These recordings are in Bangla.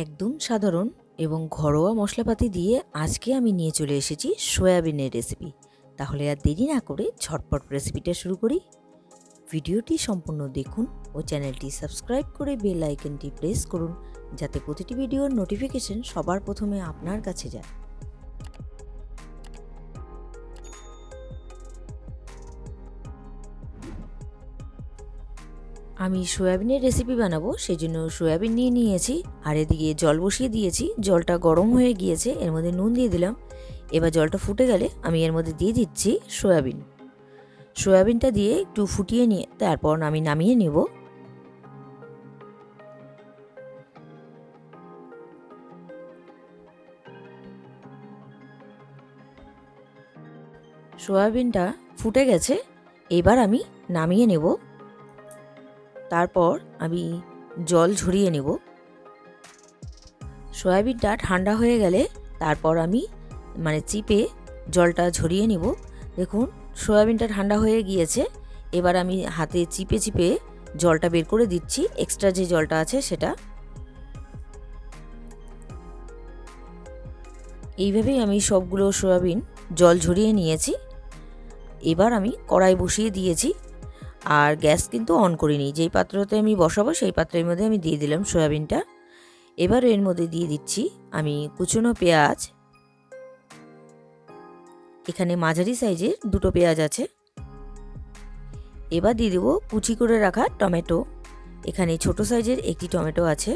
একদম সাধারণ এবং ঘরোয়া মশলাপাতি দিয়ে আজকে আমি নিয়ে চলে এসেছি সয়াবিনের রেসিপি। তাহলে আর দেরি না করে ঝটপট রেসিপিটা শুরু করি। ভিডিওটি সম্পূর্ণ দেখুন ও চ্যানেলটি সাবস্ক্রাইব করে বেল আইকনটি প্রেস করুন, যাতে প্রতিটি ভিডিওর নোটিফিকেশন সবার প্রথমে আপনার কাছে যায়। আমি সয়াবিনের রেসিপি বানাবো, সেই জন্য সয়াবিন নিয়ে নিয়েছি আর এদিকে জল বসিয়ে দিয়েছি। জলটা গরম হয়ে গিয়েছে, এর মধ্যে নুন দিয়ে দিলাম। এবার জলটা ফুটে গেলে আমি এর মধ্যে দিয়ে দিচ্ছি সয়াবিনটা দিয়ে একটু ফুটিয়ে নিয়ে তারপর আমি নামিয়ে নেব। সয়াবিনটা ফুটে গেছে, এবার আমি নামিয়ে নেব। তারপর আমি জল ঝরিয়ে নেব। সয়াবিনটা ঠান্ডা হয়ে গেলে তারপর আমি চিপে জলটা ঝরিয়ে নেব। দেখুন সয়াবিনটা ঠান্ডা হয়ে গিয়েছে, এবার আমি হাতে চিপে চিপে জলটা বের করে দিচ্ছি, এক্সট্রা যে জলটা আছে সেটা। এইভাবেই আমি সবগুলো সয়াবিন জল ঝরিয়ে নিয়েছি। এবার আমি কড়াই বসিয়ে দিয়েছি আর গ্যাস কিন্তু অন করিনি। যেই পাত্রতে আমি বসাবো সেই পাত্রের মধ্যে আমি দিয়ে দিলাম সয়াবিনটা। এবার এর মধ্যে দিয়ে দিচ্ছি আমি কুচনো পেঁয়াজ। এখানে মাঝারি সাইজের দুটো পেঁয়াজ আছে। এবার দিয়ে দেবো কুচি করে রাখা টমেটো। এখানে ছোট সাইজের একটি টমেটো আছে।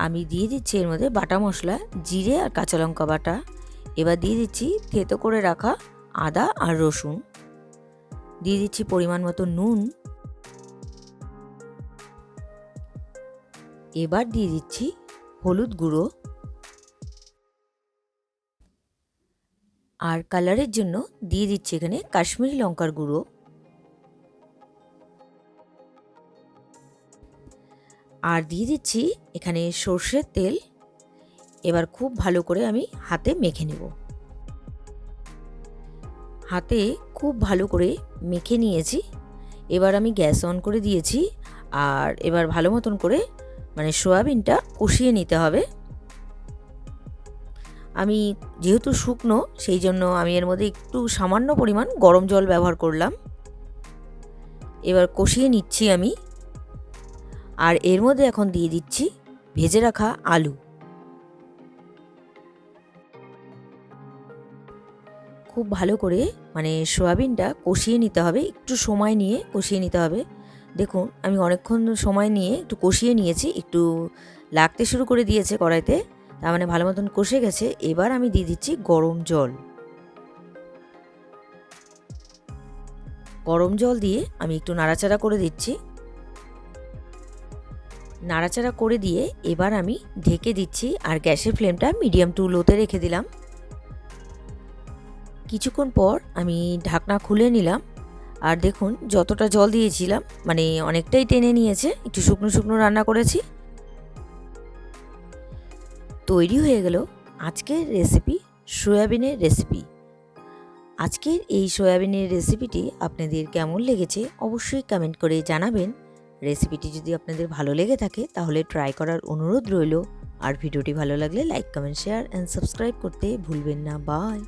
আমি দিয়ে দিচ্ছি এর মধ্যে বাটা মশলা, জিরে আর কাঁচা লঙ্কা বাটা। এবার দিয়ে দিচ্ছি থেতো করে রাখা আদা আর রসুন। দিয়ে দিচ্ছি পরিমাণ মতো নুন। এবার দিয়ে দিচ্ছি হলুদ গুঁড়ো আর কালারের জন্য দিয়ে দিচ্ছি এখানে কাশ্মীরি লঙ্কার গুঁড়ো। আর দিয়ে দিচ্ছি এখানে সর্ষের তেল। এবার খুব ভালো করে আমি হাতে মেখে নেব। হাতে খুব ভালো করে মেখে নিয়েছি। এবার আমি গ্যাস অন করে দিয়েছি আর এবার ভালো মতন করে সয়াবিনটা কষিয়ে নিতে হবে। আমি যেহেতু শুকনো সেই জন্য আমি এর মধ্যে একটু সামান্য পরিমাণ গরম জল ব্যবহার করলাম। এবার কষিয়ে নিচ্ছি আমি। আর এর মধ্যে এখন দিয়ে দিচ্ছি ভেজে রাখা আলু। খুব ভালো করে সয়াবিনটা কষিয়ে নিতে হবে, একটু সময় নিয়ে কষিয়ে নিতে হবে। দেখুন আমি অনেকক্ষণ সময় নিয়ে একটু কষিয়ে নিয়েছি, একটু লাগতে শুরু করে দিয়েছে কড়াইতে, তার ভালো মতন কষে গেছে। এবার আমি দিয়ে দিচ্ছি গরম জল। গরম জল দিয়ে আমি একটু নাড়াচাড়া করে দিচ্ছি। নাড়াচাড়া করে দিয়ে এবার আমি ঢেকে দিচ্ছি আর গ্যাসের ফ্লেমটা মিডিয়াম টু লোতে রেখে দিলাম। কিছুক্ষণ পর আমি ঢাকনা খুলে নিলাম আর দেখুন যতটা জল দিয়েছিলাম অনেকটাই টেনে নিয়েছে। একটু শুকনো শুকনো রান্না করেছি। তৈরি হয়ে গেল আজকের রেসিপি, সয়াবিনের রেসিপি। আজকের এই সয়াবিনের রেসিপিটি আপনাদের কেমন লেগেছে অবশ্যই কমেন্ট করে জানাবেন। রেসিপিটি যদি আপনাদের ভালো লেগে থাকে তাহলে ট্রাই করার অনুরোধ রইল। আর ভিডিওটি ভালো লাগলে like, comment, share and subscribe করতে ভুলবেন না। বাই।